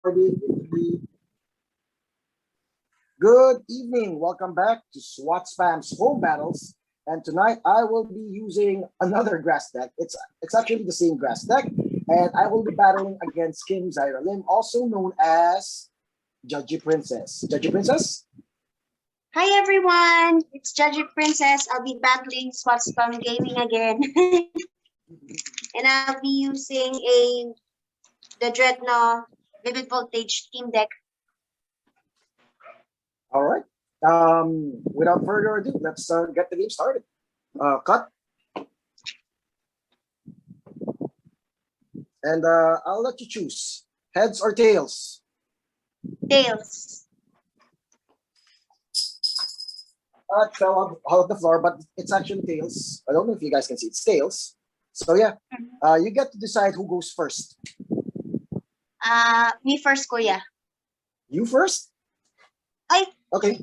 Good evening. Welcome back to Swatspam's Home Battles. And tonight I will be using another grass deck. It's actually the same grass deck. And I will be battling against Kim Zyra Lim, also known as Judgy Princess. Judgy Princess? Hi everyone, it's Judgy Princess. I'll be battling Swatspam Gaming again. And I'll be using the Drednaw Vivid Voltage Team Deck. All right. Without further ado, let's get the game started. Cut. And I'll let you choose. Heads or tails? Tails. It fell out of the floor, but it's actually tails. I don't know if you guys can see. It's tails. So yeah, you get to decide who goes first. Me first, Kuya. You first? Okay.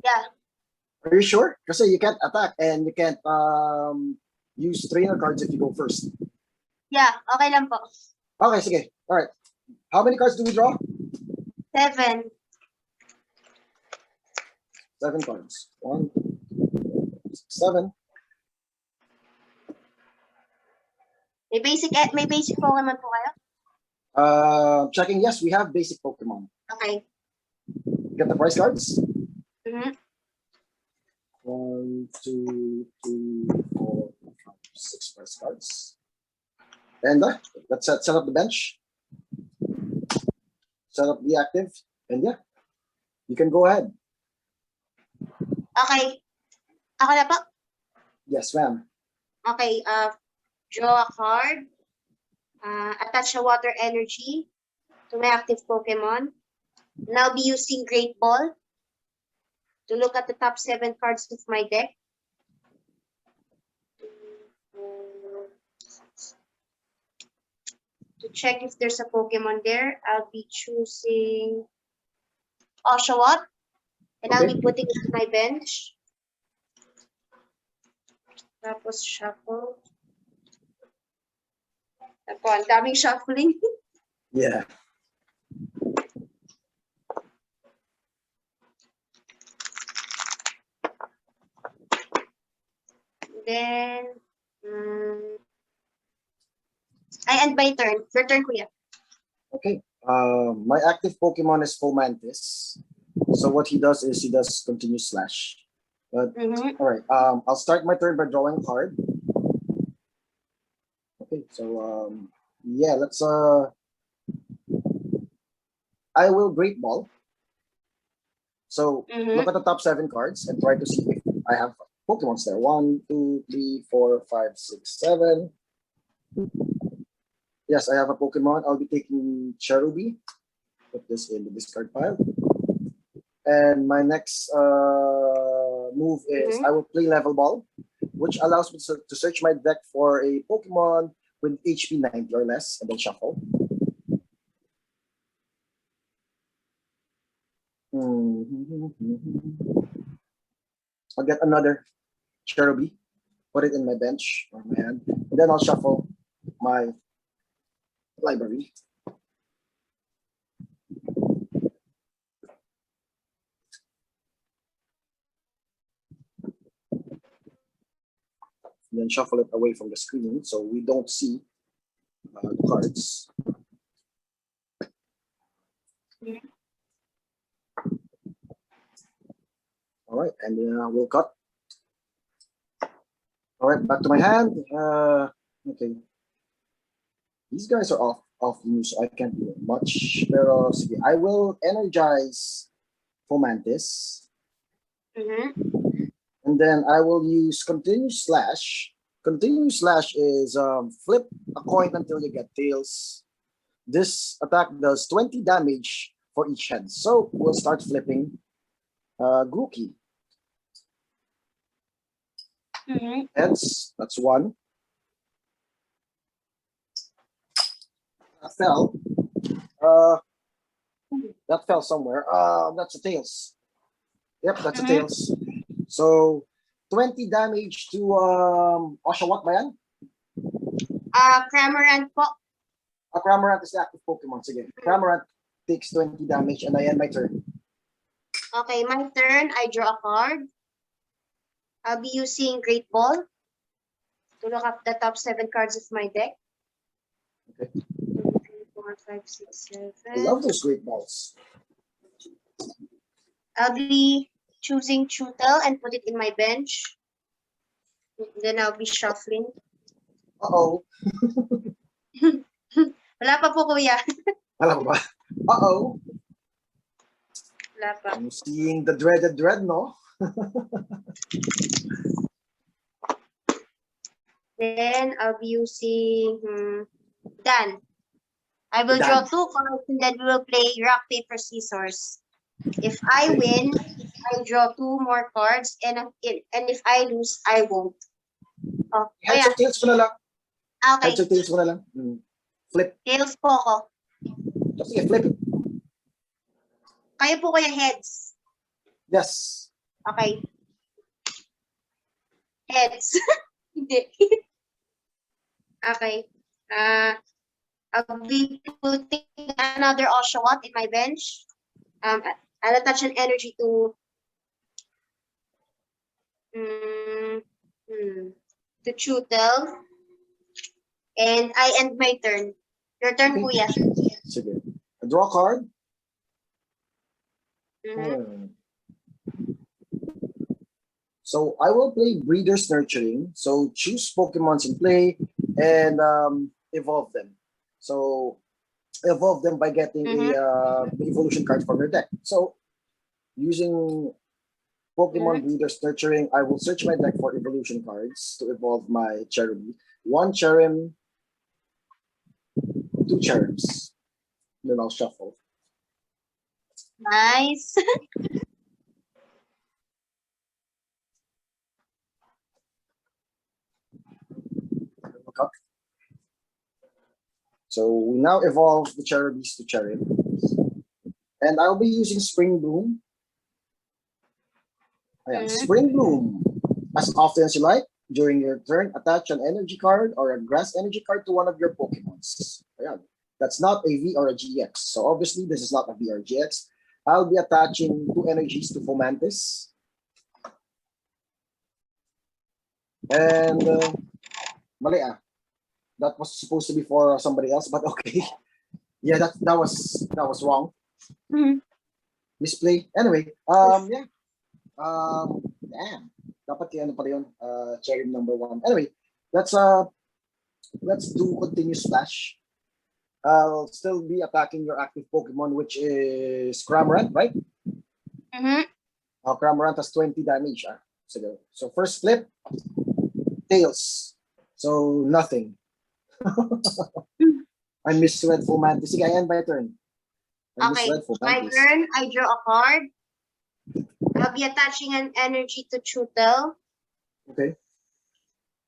Yeah. Are you sure? Because you can't attack and you can't use trainer cards if you go first. Yeah, okay lang po. Okay, sige. All right. How many cards do we draw? 7. 7 cards. 1, 2, 6, 7. May basic Pokemon po kayo? Checking. Yes, we have basic Pokemon. Okay. Get the price cards. 1, 2, 3, 4, 5, 6 price cards. And let's set up the bench. Set up the active. And yeah, you can go ahead. Okay. Ako na po? Yes, ma'am. Okay, draw a card. Attach a water energy to my active Pokemon. Now be using Great Ball to look at the top 7 cards of my deck. To check if there's a Pokemon there, I'll be choosing Oshawott, and I'll be putting it to my bench. Tapos shuffle. Ako, ang daming shuffling. Yeah. Then, I end my turn. Your turn, Kuya. Okay. My active Pokemon is Fomantis. So what he does is he does continuous slash. But all right. I'll start my turn by drawing a card. Okay. So yeah, let's I will Great Ball. So look at the top 7 cards and try to see if I have Pokemons there. 1, 2, 3, 4, 5, 6, 7. Yes, I have a Pokemon. I'll be taking Cherubi. Put this in the discard pile. And my next move is I will play Level Ball, which allows me to search my deck for a Pokemon with HP 90 or less, and then shuffle. I'll get another Cherubi, put it in my bench or my hand, and then I'll shuffle my library. And then shuffle it away from the screen so we don't see the cards. All right, and then we'll cut. All right, back to my hand. Okay. These guys are off the news, so I can't do much. Pero sige, I will energize Fomantis. And then I will use continuous slash. Continuous slash is flip a coin until you get tails. This attack does 20 damage for each head. So we'll start flipping Grookey. Heads, that's 1. That fell. That fell somewhere. That's a tails. Yep, that's a tails. So 20 damage to Oshawott ba yan? Cramorant po. Cramorant is the active Pokemon. Sige. Cramorant takes 20 damage, and I end my turn. Okay, my turn. I draw a card. I'll be using Great Ball to look up the top 7 cards of my deck. Okay. 2, 3, 4, 5, 6, 7. I love those great balls. I'll be choosing Chutel and put it in my bench. Then I'll be shuffling. Uh-oh. Wala pa po, kuya. Alam mo ba? Uh-oh. Wala pa. I'm seeing the dreaded Drednaw. Then I'll be using Dan. I will draw 2 cards and then we will play rock, paper, scissors. If I win, I draw 2 more cards, and if I lose, I won't. Oh, Heads or tails ko na lang. Okay. Heads or tails ko na lang. Flip. Tails po ako. Sige, flip it. Kayo po kaya heads? Yes. Okay. Heads. Hindi. Okay. I'll be putting another Oshawott in my bench. I'll attach an energy to Chutel. And I end my turn. Your turn, kuya. Sige. Draw a card. So I will play Breeder's Nurturing. So choose Pokemons in play and evolve them. So evolve them by getting a evolution card from your deck. So using Pokemon Breeder's Nurturing, I will search my deck for evolution cards to evolve my Cherrim. 1 Cherrim, 2 Cherrims. Then I'll shuffle. Nice. So we now evolve the Cherubis to Cherrim. And I'll be using Spring Bloom. Spring Bloom. As often as you like, during your turn, attach an energy card or a grass energy card to one of your Pokemons. Ayan. That's not a V or a GX. So obviously, this is not a V or GX. I'll be attaching 2 energies to Fomantis. And mali ah. That was supposed to be for somebody else, but okay. Yeah, that was wrong. Display. Anyway, yeah. Damn. Dapat ano pa yun? Cherrim number 1. Anyway, let's do continuous splash. I'll still be attacking your active Pokemon, which is Cramorant, right? Cramorant has 20 damage. So first flip, tails. So nothing. I misread Fomantis. Sige, I end my turn. Okay, my turn. I draw a card. I'll be attaching an energy to Chutel. Okay.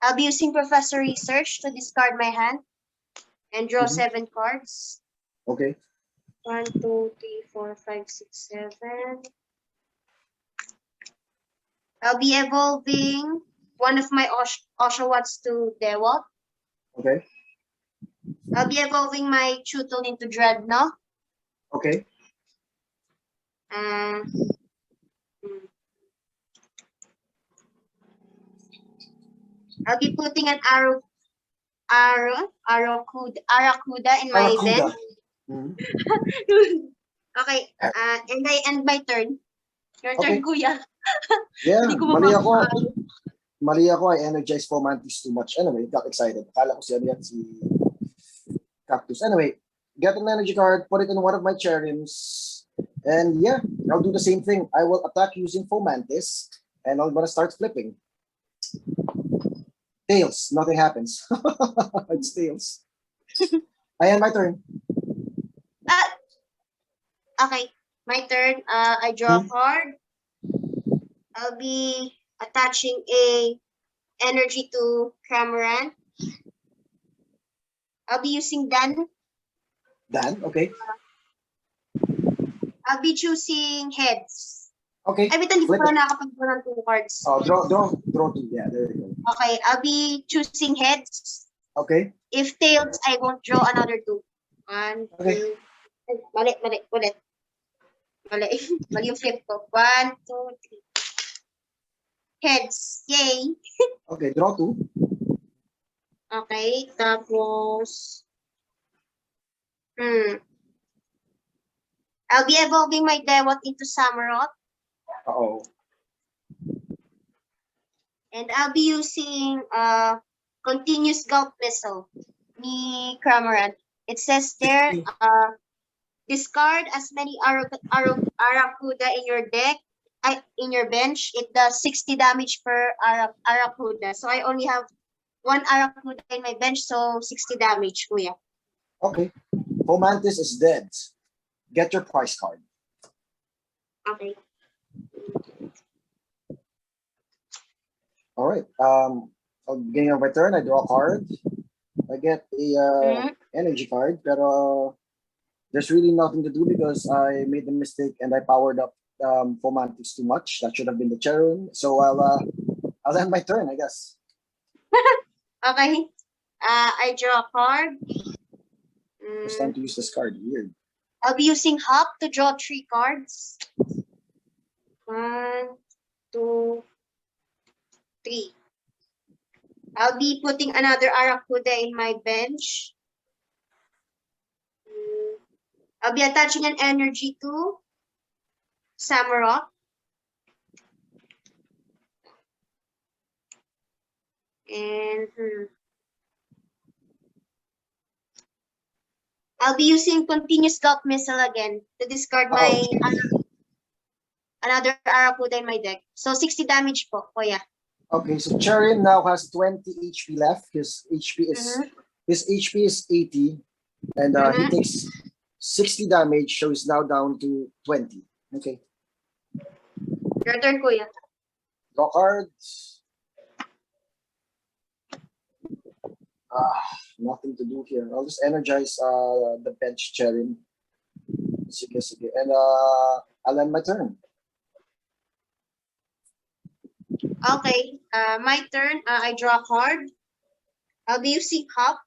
I'll be using Professor Research to discard my hand and draw 7 cards. Okay. 1, 2, 3, 4, 5, 6, 7. I'll be evolving one of my Oshawotts to Dewalt. Okay. I'll be evolving my Chutel into Drednaw. Okay. I'll be putting an Aracuda in my bench. Okay, and I end my turn. Your turn, kuya. Yeah, mali ako. I energized Fomantis too much. Anyway, got excited. Akala ko si Cactus. Anyway, get an energy card, put it in one of my Cherrims, and yeah, I'll do the same thing. I will attack using Fomantis, and I'm gonna start flipping. Tails, nothing happens. It's tails. I end my turn. Okay, my turn. I draw a card. I'll be attaching a energy to Cramorant. I'll be using Dan. Dan, okay. I'll be choosing heads. Okay. Ay, hindi ko na nakapag-draw ng 2 cards. Oh, draw 2. Yeah, there you go. Okay, I'll be choosing heads. Okay. If tails, I won't draw another 2. 1, 2. Mali, ulit. Mali. Mali yung flip ko. 1, 2, 3. Heads. Yay! Okay, draw 2. Okay, tapos... I'll be evolving my Dewot into Samurott. Uh-oh. And I'll be using continuous gulp missile. Ni Cramorant. It says there, discard as many Aracuda in your deck, in your bench. It does 60 damage per Aracuda. So I only have 1 Aracuda in my bench, so 60 damage, kuya. Okay. Fomantis is dead. Get your prize card. Okay. All right. At the beginning of my turn, I draw a card. I get a energy card, pero there's really nothing to do because I made a mistake and I powered up Fomantis too much. That should have been the Cherrim. So I'll end my turn, I guess. Okay. I draw a card. It's time to use this card. Weird. I'll be using Hop to draw 3 cards. 1, 2, 3. I'll be putting another Aracuda in my bench. I'll be attaching an energy to Samurott. And I'll be using continuous gulp missile again to discard my another Aracuda in my deck. So 60 damage po, kuya. Okay, so Cherrim now has 20 HP left. His HP is 80, and he takes 60 damage, so he's now down to 20. Okay. Your turn, kuya. Draw cards. Nothing to do here. I'll just energize the bench Cherrim. Sige, sige. And I'll end my turn. Okay, my turn. I draw a card. I'll be using Hop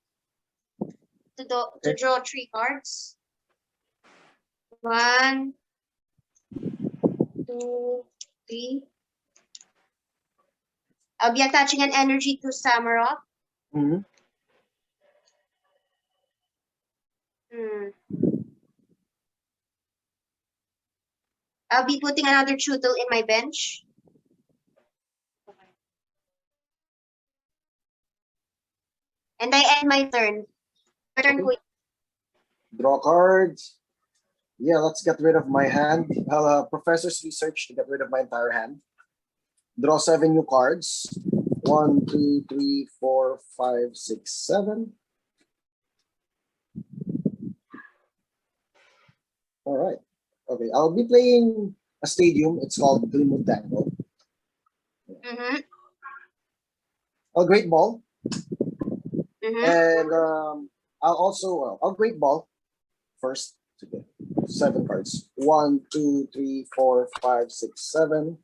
to draw 3 cards. 1, 2, 3. I'll be attaching an energy to Samurott. I'll be putting another Chewtle in my bench. And I end my turn. Turn, okay. Draw cards. Yeah, let's get rid of my hand. Professor's research to get rid of my entire hand. Draw 7 new cards. 1, 2, 3, 4, 5, 6, 7. All right. Okay, I'll be playing a stadium. It's called Glimwood Tango. A great ball. And I'll great ball first. Okay. 7 cards. 1, 2, 3, 4, 5, 6, 7.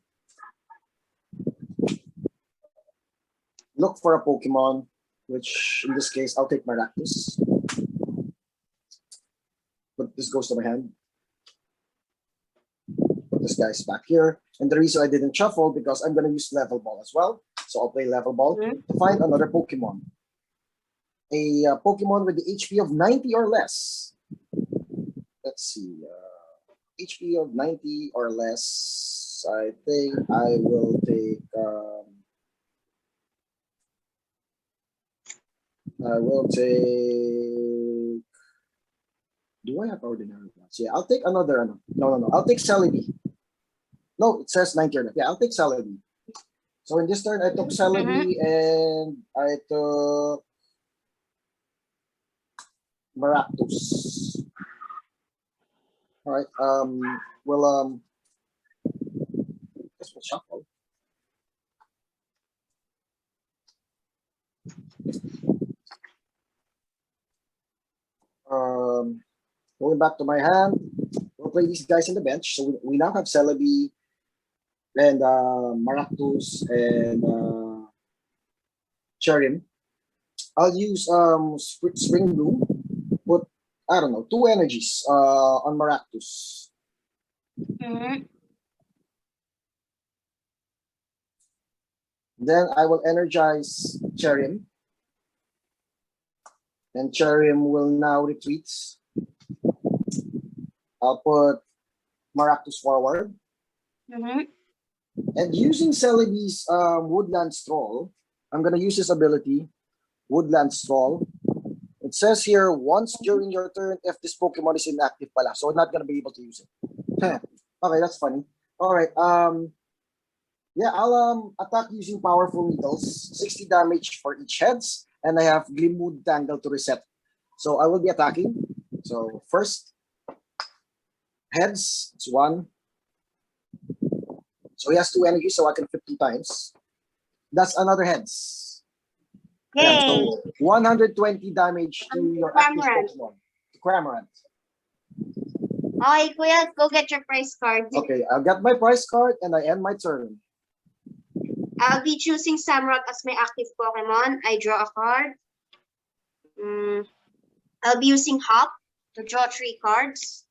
Look for a Pokemon, which in this case I'll take Maractus. But this goes to my hand. Put this guy's back here. And the reason I didn't shuffle because I'm gonna use level ball as well. So I'll play level ball to find another Pokemon. A Pokemon with the HP of 90 or less. Let's see. HP of 90 or less. I think I will take. I will take. Do I have ordinary ones? Yeah, I'll take another. No. I'll take Celebi. No, it says 90 or less. Yeah, I'll take Celebi. So in this turn, I took Celebi and I took Maractus. All right. Guess we'll shuffle. Going back to my hand, we'll play these guys in the bench. So we now have Celebi and Maractus and Cherrim. I'll use Spring Bloom. I don't know, 2 energies on Maractus. Then I will energize Cherrim. And Cherrim will now retreat. I'll put Maractus forward. And using Celebi's Woodland Stroll, I'm going to use his ability, Woodland Stroll. It says here, once during your turn, if this Pokemon is inactive pala, so I'm not going to be able to use it. Okay, that's funny. All right. Yeah, I'll attack using Powerful Needles, 60 damage for each heads, and I have Glimwood Tangle to reset. So I will be attacking. So first, heads, it's 1. So he has 2 energies, so I can flip 2 times. That's another heads. Yeah, so 120 damage to your active Pokemon. Cramorant. Okay, Kuya, go get your prize card. Okay, I'll get my prize card and I end my turn. I'll be choosing Samurott as my active Pokemon. I draw a card. I'll be using Hop to draw 3 cards.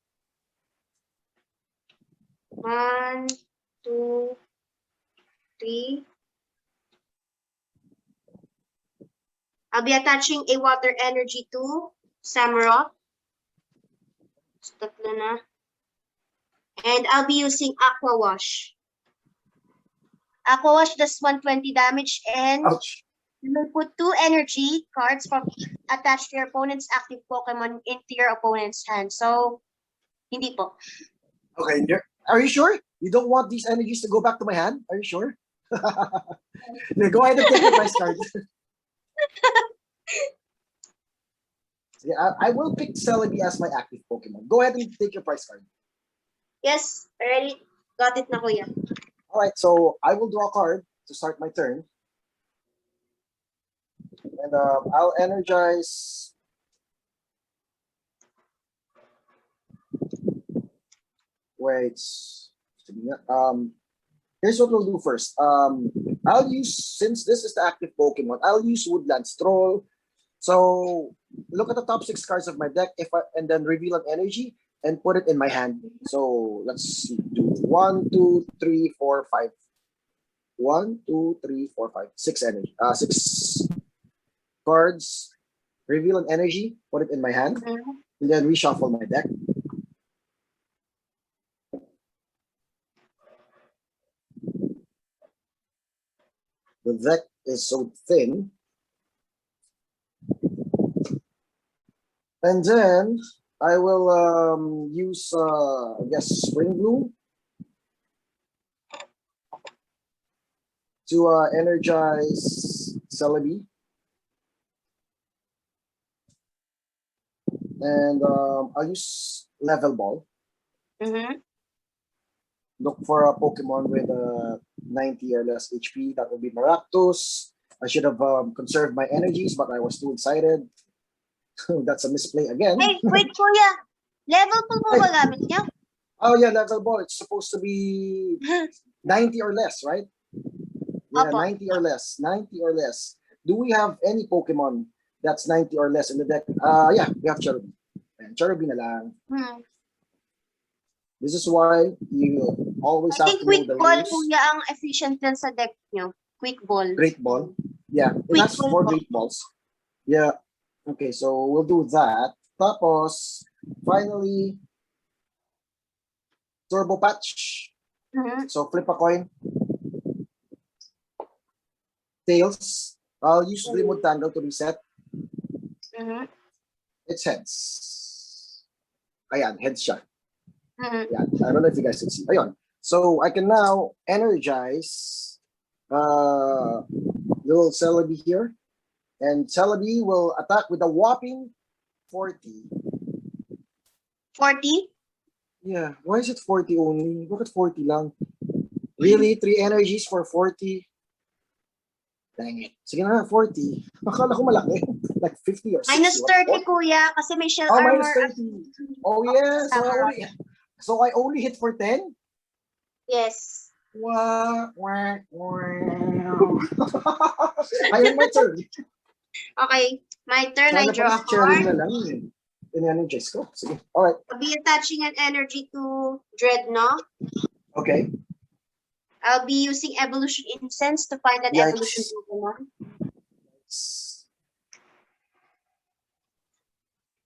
1, 2, 3. I'll be attaching a water energy to Samurott. Tatlo na. And I'll be using Aqua Wash. Aqua Wash does 120 damage and Ouch. you will put 2 energy cards from attached to your opponent's active Pokemon into your opponent's hand. So, hindi po. Okay, are you sure? You don't want these energies to go back to my hand? Are you sure? Go ahead and take the prize card. Yeah, I will pick Celebi as my active Pokemon. Go ahead and take your prize card. Yes, already got it na, Kuya. All right, so I will draw a card to start my turn. And I'll energize. Wait. Here's what we'll do first. I'll use, since this is the active Pokemon, I'll use Woodland Stroll. So look at the top 6 cards of my deck, and then reveal an energy and put it in my hand. So let's do 1, 2, 3, 4, 5. 1, 2, 3, 4, 5. 6 energy. 6 cards. Reveal an energy, put it in my hand, and then reshuffle my deck. The deck is so thin. And then I will use, I guess, Spring Bloom to energize Celebi. And I'll use Level Ball. Look for a Pokemon with 90 or less HP. That would be Maractus. I should have conserved my energies, but I was too excited. That's a misplay again. Hey, wait, Kuya. Level po ba gamit niya? Oh yeah, Level Ball. It's supposed to be 90 or less, right? Yeah, Opo. 90 or less. 90 or less. Do we have any Pokemon that's 90 or less in the deck? Yeah, we have Cherrims. And Cherrims na lang. This is why you always I have think to know Quick the Ball, rules. Kuya, ang efficient din sa deck niyo. Quick Ball. Great Ball. Yeah, Quick that's Ball for po. Great Balls. Yeah. Okay, so we'll do that. Tapos, finally, Turbo Patch. So flip a coin. Tails. I'll use Glimwood Tangle to reset. It's heads. Ayan, heads siya. Yeah, I don't know if you guys can see. Ayun. So I can now energize little Celebi here. And Celebi will attack with a whopping 40. 40? Yeah, why is it 40 only? Look at 40 lang. Really? 3 energies for 40? Dang it. Sige na, 40. Akala ko malaki. Like 50 or 60. Minus 30, Kuya, kasi may shell Oh, armor. minus 30. Oh, yeah. So I only hit for 10? Yes. Wow. I am my turn. Okay, my turn. I Sana draw a pala si Cherry card. na lang eh. energize ko. Sige. All right. I'll be attaching an energy to Drednaw. Okay. I'll be using Evolution Incense to find an evolution Yikes. Pokemon.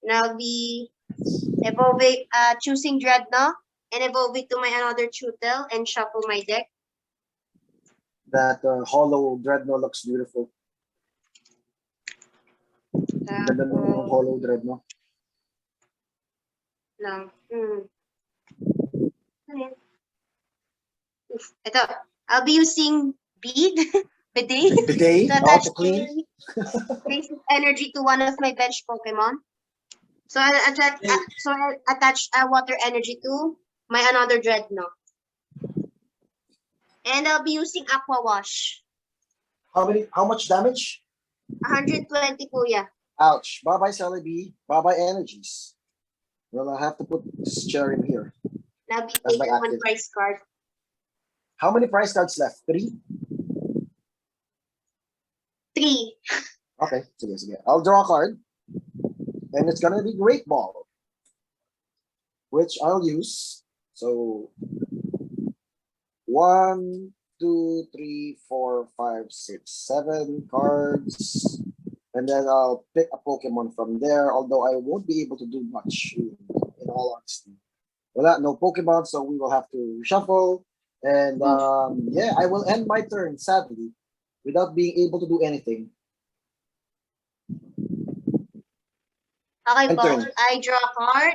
And I'll be evolving, choosing Drednaw and evolve it to my another Chutel and shuffle my deck. That hollow Drednaw looks beautiful. Ganda ng hollow Drednaw. No. Ito. I'll be using Bead, Bidet, Bidet, to attach to clean. basic energy to one of my bench Pokemon. So I'll attach water energy to my another Drednaw. And I'll be using Aqua Wash. How much damage? 120 kuya. Ouch. Bye-bye, Celebi. Bye-bye, energies. Well, I have to put this Cherrim here. Now be taking one prize card. How many prize cards left? 3? 3. Okay, sige. I'll draw a card. And it's gonna be Great Ball, which I'll use. So 1, 2, 3, 4, 5, 6, 7 cards. And then I'll pick a Pokemon from there, although I won't be able to do much, in all honesty. Well, no Pokemon, so we will have to shuffle. And yeah, I will end my turn, sadly, without being able to do anything. Okay, And po. turn. I draw a card.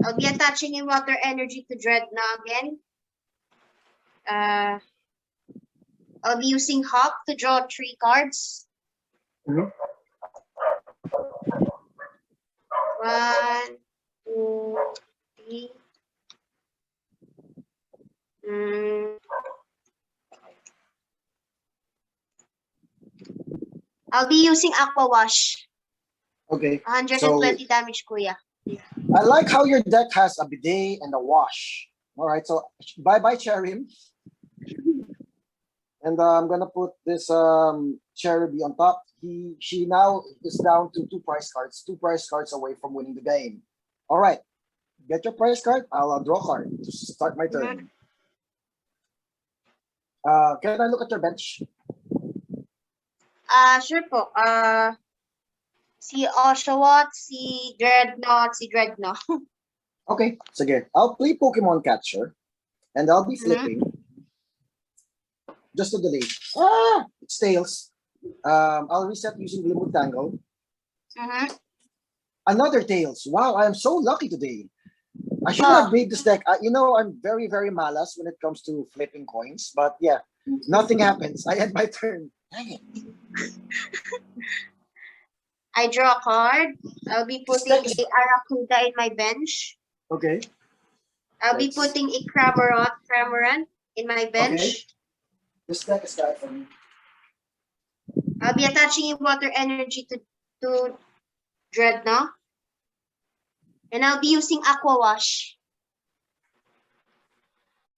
I'll be attaching a water energy to Drednaw again. I'll be using Hawk to draw 3 cards. 1, 2, 3. I'll be using Aqua Wash. Okay. 120 damage, kuya. I like how your deck has a bidet and a wash. All right, so bye-bye, Cherrim. And I'm gonna put this Cherry on top. She now is down to 2 prize cards, 2 prize cards away from winning the game. All right, get your prize card. I'll draw a card to start my turn. Can I look at your bench? Sure po. Si Oshawott, si Drednaw. Okay, sige. I'll play Pokemon Catcher, and I'll be flipping. Just to delay. It's Tails. I'll reset using Glimwood Tangle. Another Tails. Wow, I am so lucky today. I should have made this deck. You know, I'm very, very malas when it comes to flipping coins. But yeah, nothing happens. I end my turn. Dang it. I draw a card. I'll be putting a Arracuda in my bench. Okay. I'll be putting a Cramorant in my bench. Okay. This deck is bad for me. I'll be attaching a water energy to Drednaw. And I'll be using Aqua Wash.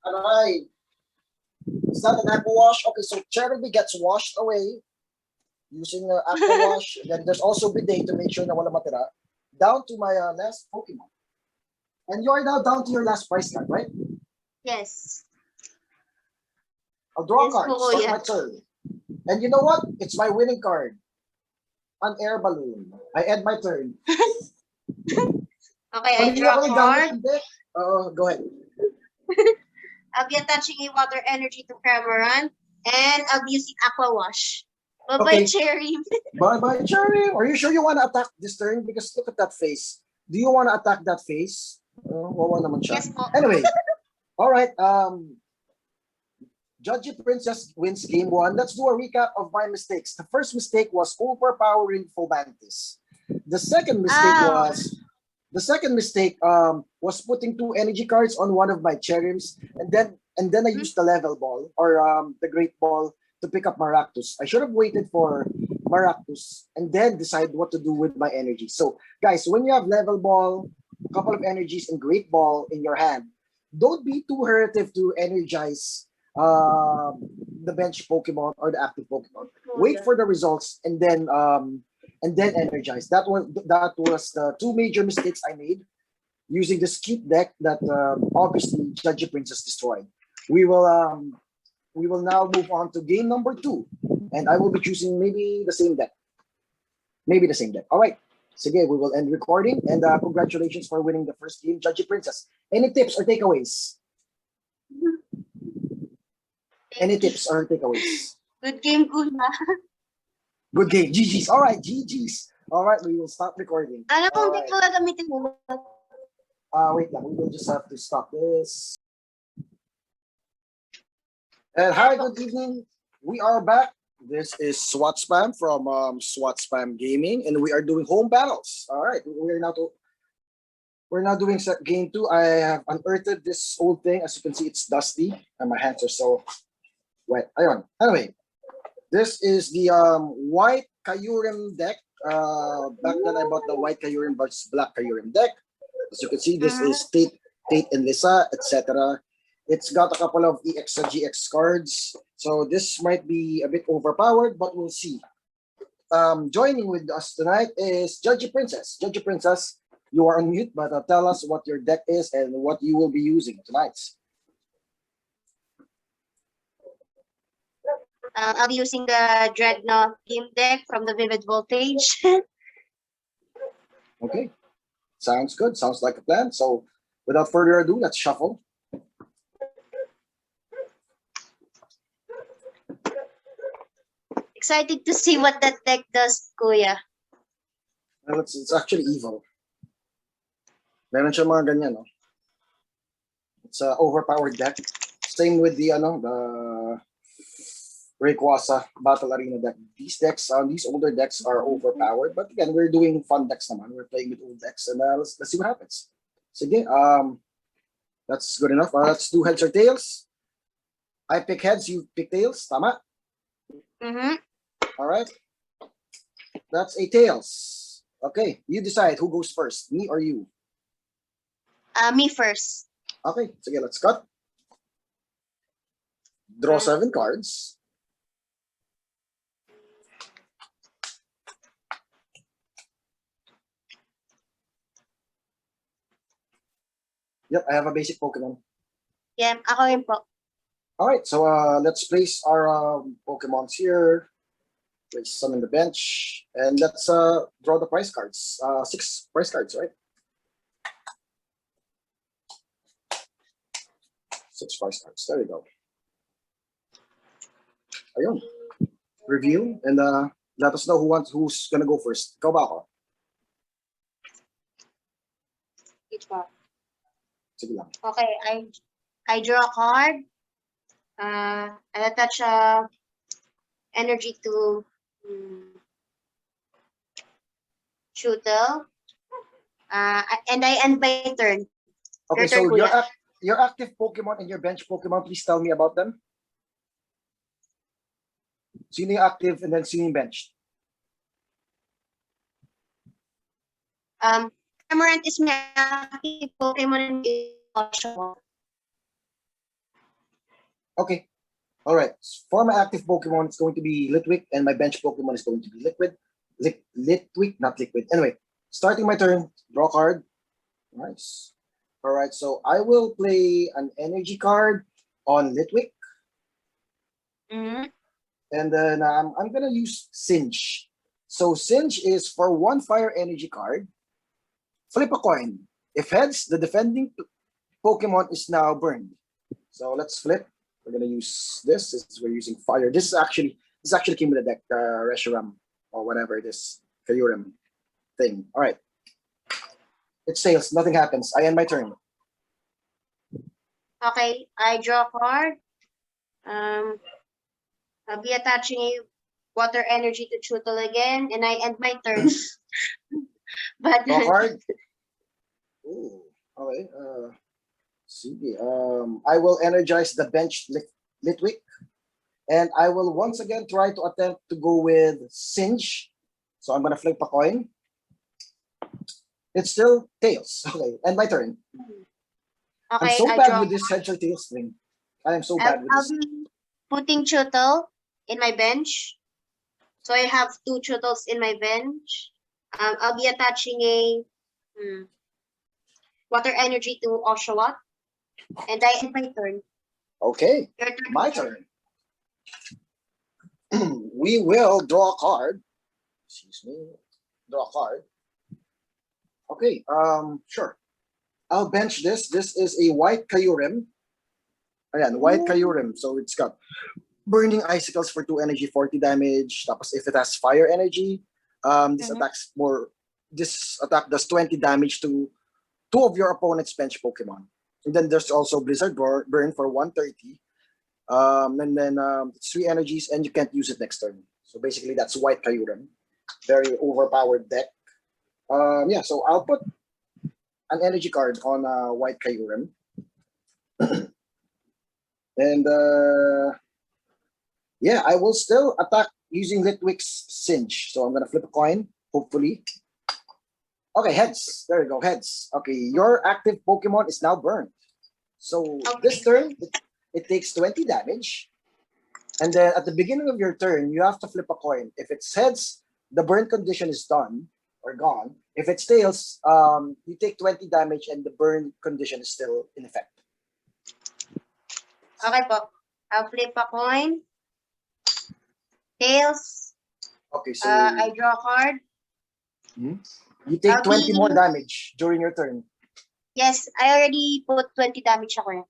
Alright. Is that an Aqua Wash? Okay, so Cherry gets washed away using Aqua Wash. And then there's also Bidet to make sure na wala matira. Down to my last Pokemon. And you are now down to your last prize card, right? Yes. I'll draw a card, start my turn. And you know what? It's my winning card. An air balloon. I end my turn. Okay, I draw a card. Go ahead. I'll be attaching a water energy to Cramorant. And I'll be using Aqua Wash. Bye-bye, Cherry. Bye-bye, Cherry. Are you sure you want to attack this turn? Because look at that face. Do you want to attack that face? Wawa naman siya. Yes, po. Anyway. All right. Judge Princess wins game 1. Let's do a recap of my mistakes. The first mistake was overpowering Fomantis. The second mistake was putting 2 energy cards on one of my Cherrims, and then I used the level ball or the great ball to pick up Maractus. I should have waited for Maractus and then decide what to do with my energy. So guys, when you have level ball, a couple of energies and great ball in your hand, don't be too hurtive to energize the bench Pokemon or the active Pokemon. Wait for the results and then and then energize. That was the two major mistakes I made using the skip deck that obviously Judgy Princess destroyed. We will now move on to game number 2, and I will be choosing maybe the same deck. Maybe the same deck. All right. Sige, we will end recording, and congratulations for winning the first game, Judgy Princess. Any tips or takeaways? Any tips or takeaways? Good game, Kuya. Good game. GG's. All right, GG's. All right, we will stop recording. Ano All kung deck ko gagamitin mo? Wait lang. We will just have to stop this. And hi, good evening. We are back. This is Swatspam from Swatspam Gaming, and we are doing home battles. All right, we're now doing game 2. I have unearthed this old thing. As you can see, it's dusty, and my hands are so wet. Ayun. Anyway, this is the white Kyurem deck. Back then, I bought the white Kyurem versus black Kyurem deck. As you can see, this is Tate and Lisa, etc. It's got a couple of EX and GX cards, so this might be a bit overpowered, but we'll see. Joining with us tonight is Judgy Princess. Judgy Princess, you are on mute, but tell us what your deck is and what you will be using tonight. I'll be using the Drednaw game deck from the Vivid Voltage. Okay, sounds good. Sounds like a plan. So without further ado, let's shuffle. Excited to see what that deck does, Kuya. Well, it's actually evil. Meron siya mga ganyan, no? It's an overpowered deck. Same with the Rayquaza Battle Arena deck. These decks, these older decks are overpowered, but again, we're doing fun decks naman. We're playing with old decks, and let's see what happens. Sige, that's good enough. Let's do heads or tails. I pick heads, you pick tails. Tama? All right. That's a tails. Okay, you decide who goes first, me or you. Me first. Okay, sige, let's cut. Draw 7 cards. Yep, I have a basic Pokemon. Yeah, ako rin po. All right, so let's place our Pokemons here. Place some in the bench, and let's draw the prize cards. 6 prize cards, right? 6 prize cards. There we go. Ayun. Review, and let us know who's gonna go first. Ikaw ba ako? Sige lang. Okay, I draw a card. I attach energy to Shooter. And I end my turn. Okay, so your active Pokemon and your bench Pokemon, please tell me about them. Sino yung active and then sino yung bench? Amaranth is my active Pokemon and Okay. All right. For my active Pokemon, it's going to be Litwick, and my bench Pokemon is going to be Litwick, not Liquid. Anyway, starting my turn, draw card. Nice. All right. So I will play an energy card on Litwick. And then I'm going to use Singe. So Singe is for 1 fire energy card. Flip a coin. If heads, the defending Pokemon is now burned. So let's flip. We're gonna use this. We're using fire. This actually came with the deck, Reshiram or whatever this Kyurem thing. All right. It sails. Nothing happens. I end my turn. Okay, I draw a card. I'll be attaching a water energy to Chutel again, and I end my turn. But Draw card. Ooh. Okay. Sige. I will energize the bench Litwick, and I will once again try to attempt to go with Singe. So I'm gonna flip a coin. It's still tails. Okay, and my turn. okay, I'm so I bad draw. with this heads or tails thing. I am so bad with I'll this. be putting Chutel in my bench. So I have 2 turtles in my bench. I'll be attaching a water energy to Oshawott. And I end my turn. Okay, Your turn. my turn. We will draw a card. Excuse me. Draw a card. Okay, sure. I'll bench this. This is a white Kyurem. Ayan, white Kyurem. So it's got burning icicles for 2 energy, 40 damage. Tapos if it has fire energy, this attack does 20 damage to 2 of your opponent's bench Pokemon. And then there's also Blizzard Burn for 130. And then it's 3 energies and you can't use it next turn. So basically that's white Kyurem. Very overpowered deck. Yeah, so I'll put an energy card on white Kyurem. And yeah, I will still attack using Litwick's Cinch. So I'm gonna flip a coin, hopefully. Okay, heads. There you go, heads. Okay, your active Pokemon is now burned. So this turn, it takes 20 damage. And then at the beginning of your turn, you have to flip a coin. If it's heads, the burn condition is done or gone. If it's tails, you take 20 damage and the burn condition is still in effect. Okay po. I'll flip a coin. Tails. Okay, so I draw a card. You take 20 more damage during your turn. Yes, I already put 20 damage ako yan.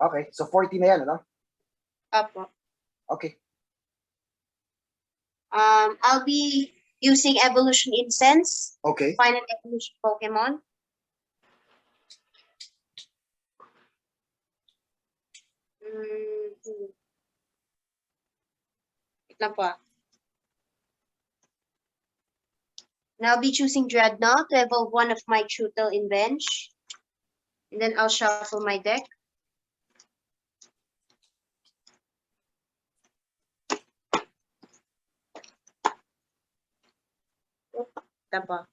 Okay, so 40 na yan, ano? Opo. Okay. I'll be using Evolution Incense. Okay. Find an evolution Pokemon. Wait lang po ah. Now I'll be choosing Drednaw to evolve one of my turtle in bench. And then I'll shuffle my deck. Tapa.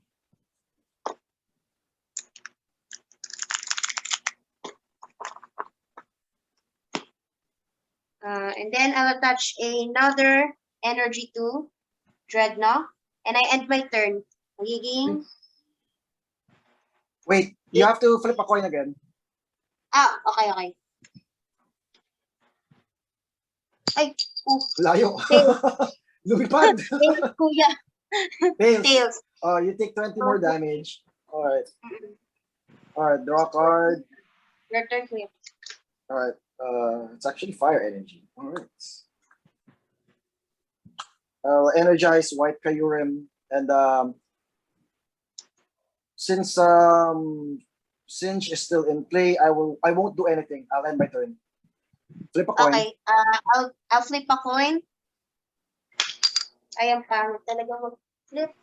And then I'll attach another energy to Drednaw. And I end my turn. Magiging... Wait, you have to flip a coin again. Ah, okay. Ay, Layo. Lumipad. Tails, kuya. Tails. Tails. Oh, you take 20 more damage. All right. All right, draw a card. Your turn, kuya. All right. It's actually fire energy. All right. I'll energize white Kyurem, and since Cinch is still in play, I won't do anything. I'll end my turn. Flip a coin. Okay. I'll flip a coin. Ay, ang pangit talaga mag-flip.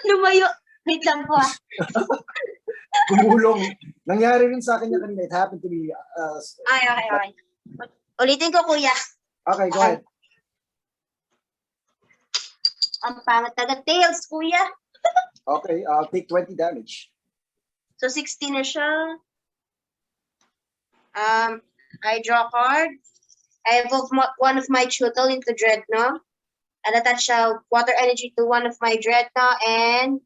Lumayo. Wait lang po ah. Gumulong. Nangyari rin sa akin na kanina. It happened to me. Okay. Ulitin ko, kuya. Okay, go ahead. Ang pangit talaga. Tails, kuya. Okay, I'll take 20 damage. So, 16 na siya. I draw a card. I evolve one of my turtle into Drednaw. And attach water energy to one of my Drednaw and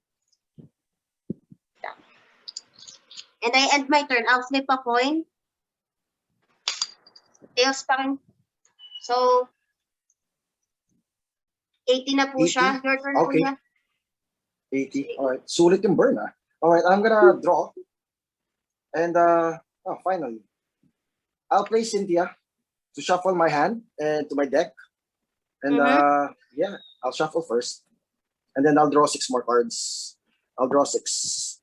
I end my turn. I'll flip a coin. Tails pa rin. So, 80 na po 80? siya. Your turn, okay. kuya. 80. All right. Sulit yung burn, ah. All right, I'm gonna draw. And, finally. I'll play Cynthia to shuffle my hand and to my deck. And, yeah, I'll shuffle first. And then I'll draw 6 more cards. I'll draw 6.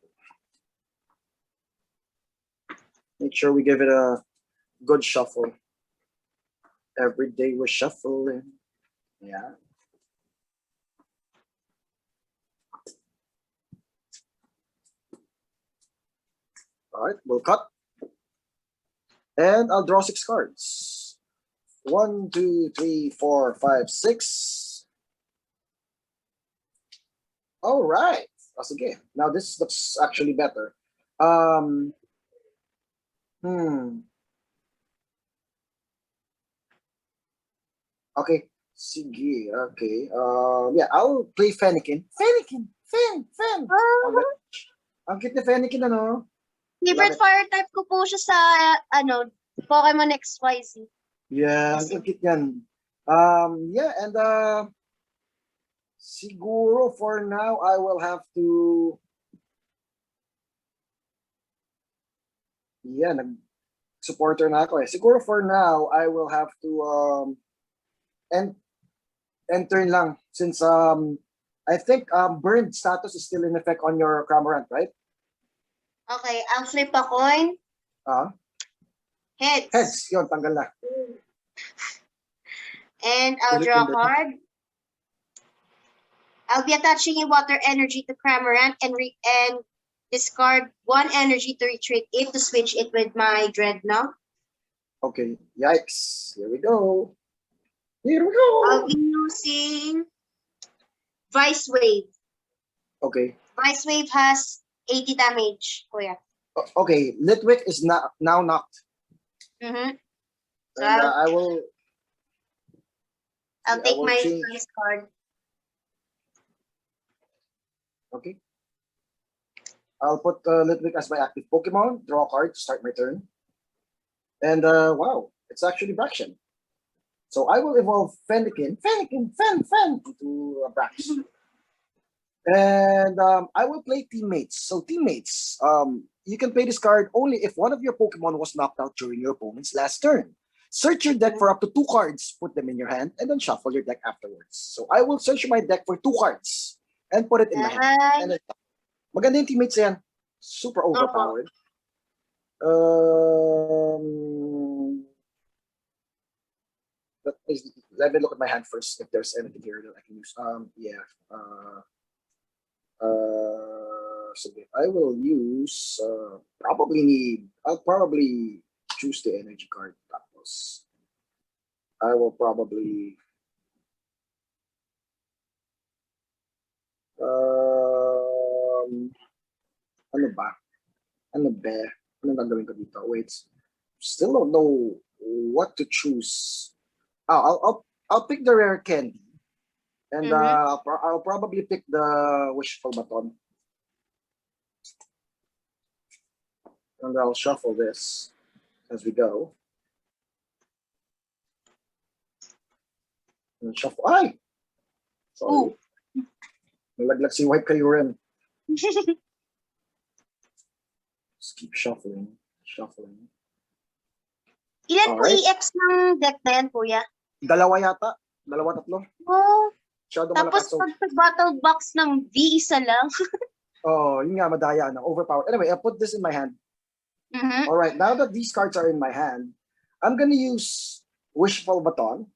Make sure we give it a good shuffle. Every day we're shuffling. Yeah. All right, we'll cut. And I'll draw 6 cards. 1, 2, 3, 4, 5, 6. All right. Sige. Now this looks actually better. Okay. Sige, okay. Yeah, I'll play Fennekin. Fennekin! Fen! Ang cute ni Fennekin, ano? Favorite Love it. fire type ko po siya sa, Pokemon XYZ. Yeah, ang cute yan. Yeah, and siguro for now, I will have to... Yeah, nag-supporter na ako eh. Siguro for now, I will have to end turn lang since I think burned status is still in effect on your Cramorant, right? Okay, I'll flip a coin. Heads. Heads, yun, tanggal na. And I'll draw a card. I'll be attaching a water energy to Cramorant and discard one energy to retreat it to switch it with my Drednaw. Okay, yikes. Here we go. Here we go. I'll be using Vice Wave. Okay. Vice Wave has 80 damage. Kuya. Okay, Litwick is now knocked. Mm-hmm. So And I'll take my change. first card. Okay. I'll put Litwick as my active Pokemon, draw a card to start my turn. And wow, it's actually Braixen. So I will evolve Fennekin, into a Brax. And I will play Teammates. So Teammates, you can play this card only if one of your Pokemon was knocked out during your opponent's last turn. Search your deck for up to 2 cards, put them in your hand, and then shuffle your deck afterwards. So I will search my deck for 2 cards and put it in my hand. And then, maganda yung Teammates yan. Super overpowered. Let me look at my hand first if there's anything here that I can use. Yeah. So I will use I'll probably choose the energy card. Tapos I will probably Ano gagawin ko dito? Wait. Still don't know what to choose. I'll pick the rare candy. And I'll probably pick the wishful baton. And I'll shuffle this as we go. And shuffle. Ay! Sorry. Nalaglag si White kayo rin. Just keep shuffling. Ilan po EX ng deck na yan, kuya? Dalawa yata. Dalawa, tatlo. Oh. Tapos pag battle box ng V, isa lang. Yun nga, madaya na. Overpowered. Anyway, I'll put this in my hand. Mm-hmm. All right, now that these cards are in my hand, I'm going to use Wishful Baton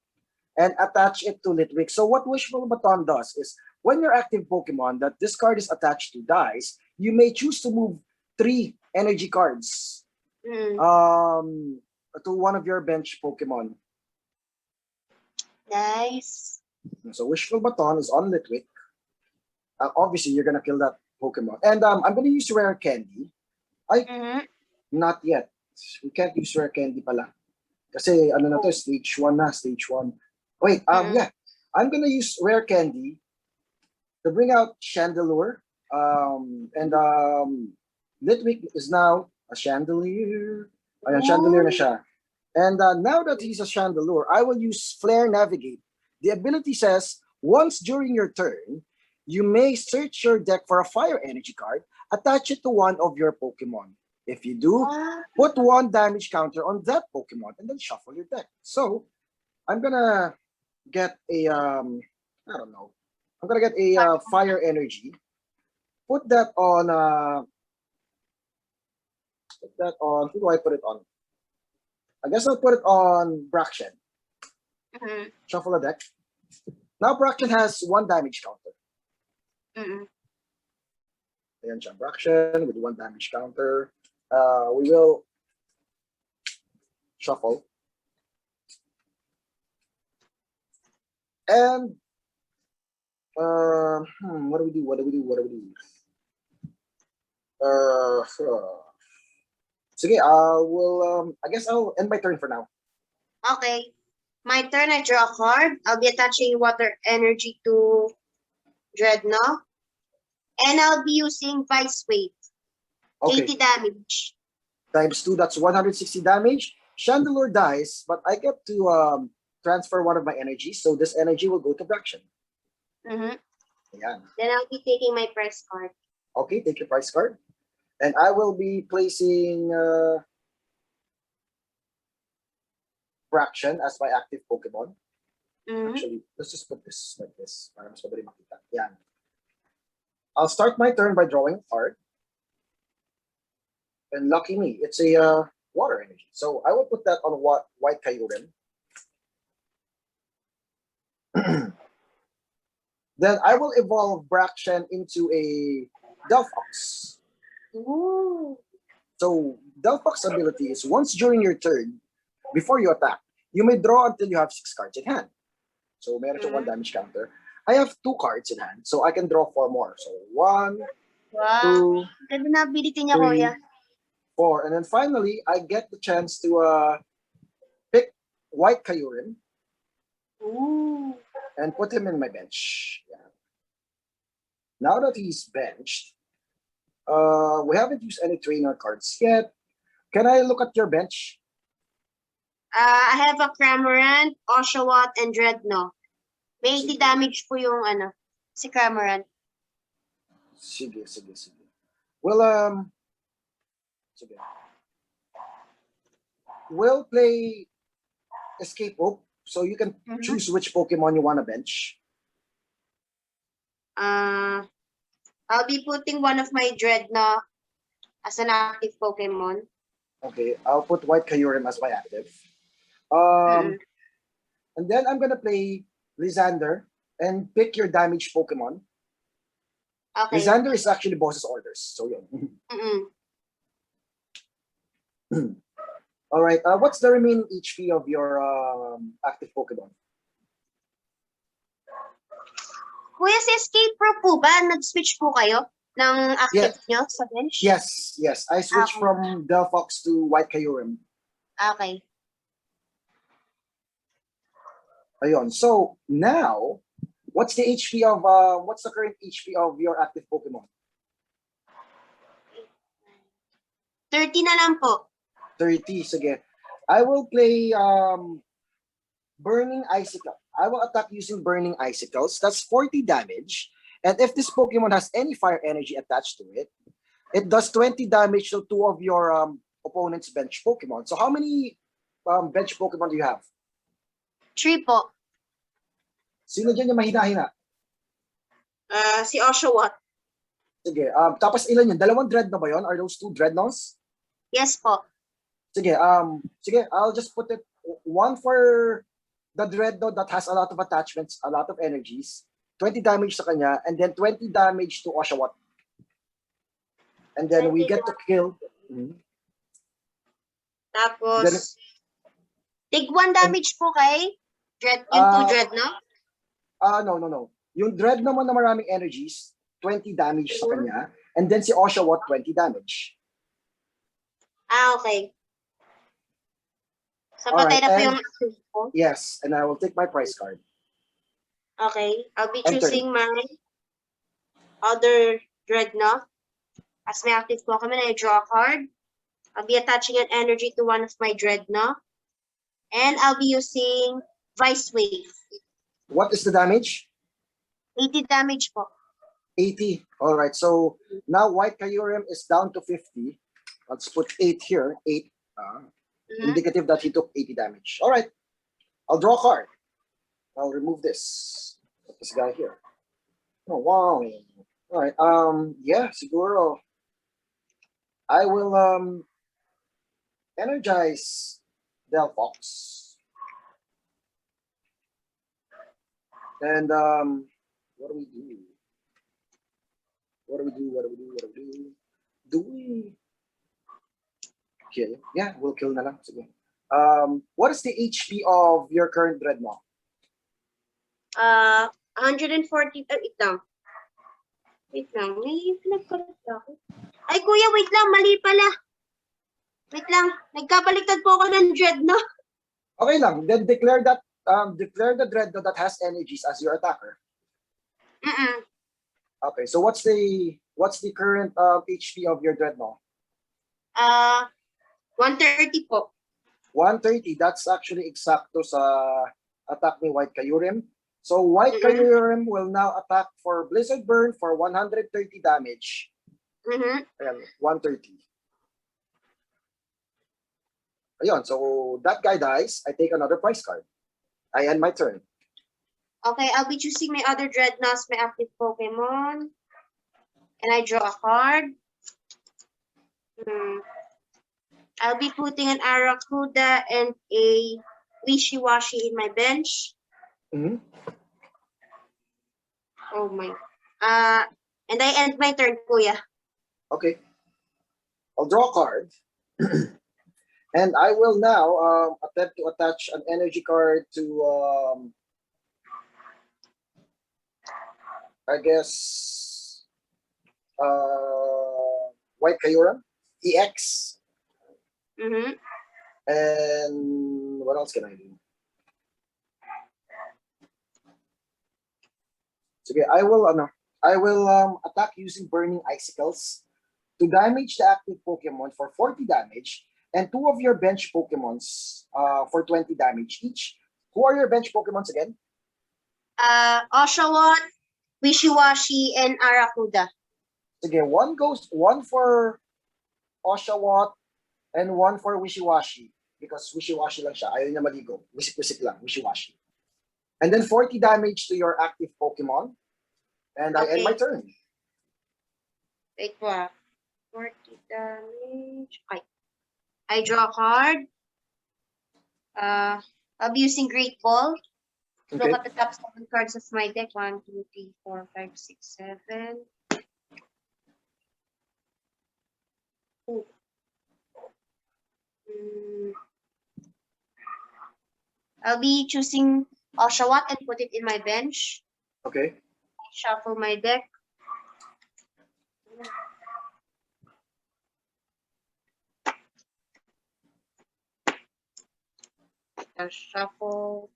and attach it to Litwick. So what Wishful Baton does is, when your active Pokemon that this card is attached to dies, you may choose to move 3 energy cards to one of your bench Pokemon. Nice. So Wishful Baton is on Litwick. Obviously, you're going to kill that Pokemon. And I'm going to use Rare Candy. Not yet. We can't use Rare Candy pala. Kasi ano na to, stage 1 na, stage 1. Wait, yeah. I'm going to use Rare Candy to bring out Chandelure. And Litwick is now a Chandelier. Ayan, Chandelier na siya. And now that he's a Chandelure, I will use Flare Navigate. The ability says, once during your turn, you may search your deck for a fire energy card, attach it to one of your Pokemon. If you do, put 1 damage counter on that Pokemon and then shuffle your deck. So, I'm gonna get a, I'm gonna get a fire energy. Put that on, who do I put it on? I guess I'll put it on Braixen. Shuffle the deck. Now Braixen has 1 damage counter. Ayan siya, Braixen with 1 damage counter. We will shuffle. And what do we do? Sige, I guess I'll end my turn for now. Okay. My turn, I draw a card. I'll be attaching water energy to Drednaw. And I'll be using Vice Wave. Okay. 80 damage. Times 2, that's 160 damage. Chandelure dies, but I get to transfer one of my energies, so this energy will go to Braction. Mm-hmm. Yeah. Then I'll be taking my prize card. Okay, take your prize card. And I will be placing Braction as my active Pokemon. Mm-hmm. Actually, let's just put this like this. Para mas madali makita. Yeah. I'll start my turn by drawing a card. And lucky me, it's a water energy. So I will put that on White Kyurem. Then I will evolve Braction into a Delphox. Ooh. So Delphox ability is once during your turn, before you attack, you may draw until you have 6 cards in hand. So meron siyang 1 damage counter. I have 2 cards in hand, so I can draw 4 more. So 1, Wow. 2, Ganda na ability niya, 3, kuya. 4. And then finally, I get the chance to pick White Kyurem. Ooh. And put him in my bench. Yeah. Now that he's benched, we haven't used any trainer cards yet. Can I look at your bench? I have a Cramorant, Oshawott, and Drednaw. May 80 damage po yung si Cramorant. Sige. Well, sige. We'll play Escape Rope, so you can choose which Pokemon you want to bench. I'll be putting one of my Drednaw as an active Pokemon. Okay, I'll put White Kyurem as my active. And then I'm gonna play Lysander and pick your damage Pokemon. Okay. Lysander is actually boss's orders, so yun. All right. What's the remaining HP of your active Pokemon? Kuya, sa Escape Rope po ba? Nag-switch po kayo ng active nyo sa bench? Yes. I switched from Delphox to White Kyurem. Okay. Ayun. So now, what's the HP of what's the current HP of your active Pokemon? 30 na lang po. 30. Sige. I will play Burning Icicle. I will attack using Burning Icicles. That's 40 damage. And if this Pokemon has any fire energy attached to it, it does 20 damage to 2 of your opponent's bench Pokemon. So how many bench Pokemon do you have? 3 po. Sino dyan yung mahina-hina? Si Oshawott. Sige. Tapos ilan yun? 2 Drednaw ba yun? Are those 2 Drednaws? Yes po. Sige. Sige. I'll just put it 1 for the Drednaw that has a lot of attachments, a lot of energies. 20 damage sa kanya, and then 20 damage to Oshawott. And then we get to kill. Tapos, Then, take 1 damage po kay yung 2 Drednaw? No. Yung Drednaw mo na maraming energies, 20 damage sa kanya. And then si Oshawott, 20 damage. Okay. So, patay na po yung active ko? Yes, and I will take my prize card. Okay. I'll be choosing my other Drednaw. As my active Pokemon, I draw a card. I'll be attaching an energy to one of my Drednaw. And I'll be using Vice Wave. What is the damage? 80 damage po. 80. All right. So now White Kyurem is down to 50. Let's put 8 here. 8. Indicative that he took 80 damage. All right. I'll draw a card. I'll remove this. Put this guy here. Oh, wow. All right. Yeah, siguro. I will energize Delphox. And what do we do? Do we kill? Yeah, we'll kill na lang. Sige. What is the HP of your current Drednaw? 140. Wait lang. May pinagpalit ako. Ay, kuya, wait lang. Mali pala. Wait lang. Nagkabaliktad po ako ng Drednaw. Okay lang. Then declare that declare the Drednaw that has energies as your attacker. Mm-mm. Okay, so what's the current HP of your Drednaw? 130 po. 130. That's actually exacto sa attack ni White Kyurem. So White Kyurem will now attack for Blizzard Burn for 130 damage. Ayan, 130. Ayun, so that guy dies. I take another prize card. I end my turn. Okay, I'll be choosing my other Drednaws, my active Pokemon. And I draw a card. I'll be putting an Aracuda and a Wishy-Washy in my bench. Oh my. And I end my turn, Kuya. Okay. I'll draw a card. And I will now attempt to attach an energy card to, I guess, White Kyurem, EX. And what else can I do? So, okay, I will attack using Burning Icicles to damage the active Pokemon for 40 damage, and 2 of your bench Pokemons for 20 damage each. Who are your bench Pokemons again? Oshawott, Wishy-Washy, and Aracuda. Sige, one for Oshawott and 1 for Wishy-Washy, because Wishy-Washy lang siya. Ayaw niya maligo. Wisik-wisik lang, Wishy-Washy. And then 40 damage to your active Pokemon. And I end my turn. Wait po. 40 damage. Okay. I draw a card. I'll be using Great Ball. Okay. Look at the top 7 cards of my deck. 1, 2, 3, 4, 5, 6, 7. Ooh. I'll be choosing Oshawott and put it in my bench. Okay. Shuffle my deck. I'll shuffle.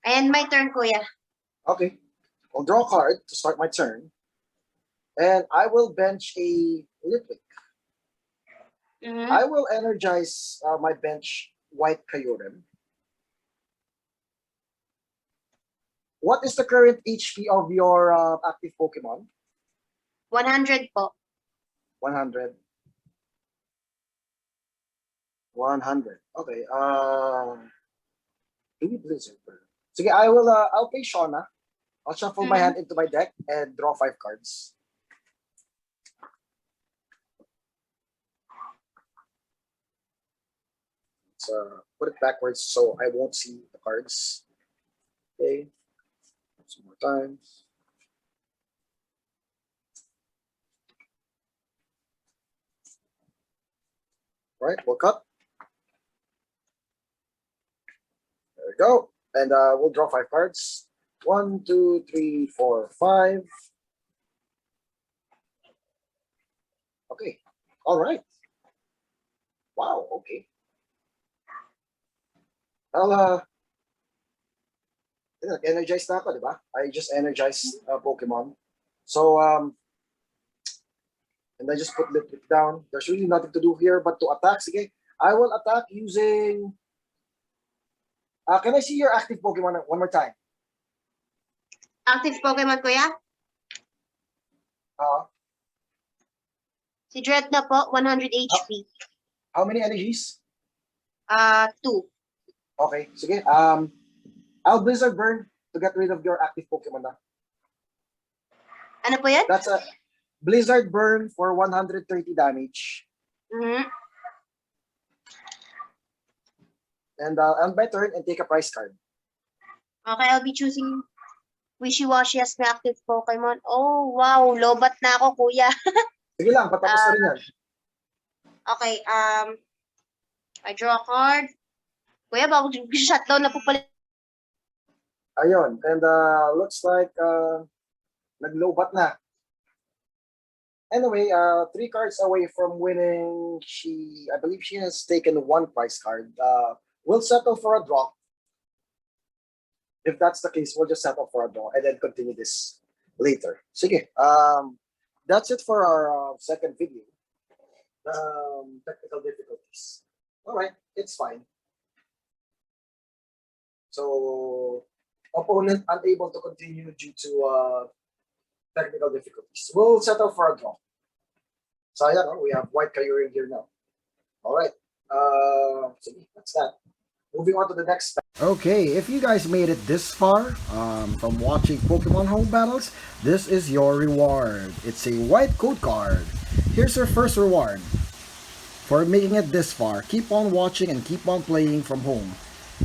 And my turn, Kuya. Okay. I'll draw a card to start my turn. And I will bench a Litwick. I will energize my bench White Kyurem. What is the current HP of your active Pokemon? 100 po. 100. 100. Okay. Do we Blizzard Burn? Sige, I'll play Shauna. I'll shuffle my hand into my deck and draw 5 cards. Let's put it backwards so I won't see the cards. Okay. Some more times. All right, we'll cut. There we go. And we'll draw 5 cards. 1, 2, 3, 4, 5. Okay. All right. Wow. Okay. I'll energize na ako, di ba? I just energized Pokemon. So and I just put it down. There's really nothing to do here but to attack. Sige, I will attack using. Can I see your active Pokemon one more time? Active Pokemon, Kuya? Si Drednaw po, 100 HP. How many energies? 2. Okay, sige. I'll Blizzard Burn to get rid of your active Pokemon na. Ano po yan? That's a Blizzard Burn for 130 damage. And I'll end my turn and take a prize card. Okay, I'll be choosing Wishy-Washy as my active Pokemon. Oh, wow. Lobat na ako, Kuya. Sige lang, patapos na rin yan. Okay, I draw a card. Kuya, bago shutdown na po pala. Ayun, and looks like naglobat na. Anyway, 3 cards away from winning. I believe she has taken 1 prize card. We'll settle for a draw. If that's the case, we'll just settle for a draw and then continue this later. Sige, that's it for our second video. Technical difficulties. All right, it's fine. So, opponent unable to continue due to technical difficulties. We'll settle for a draw. Sayang, we have white Kyurem here now. All right. Sige, that's that. Moving on to the next. Okay, if you guys made it this far from watching Pokemon Home Battles, this is your reward. It's a white code card. Here's your first reward. For making it this far, keep on watching and keep on playing from home.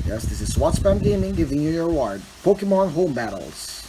Yes, this is Swatspam Gaming giving you your reward. Pokemon Home Battles.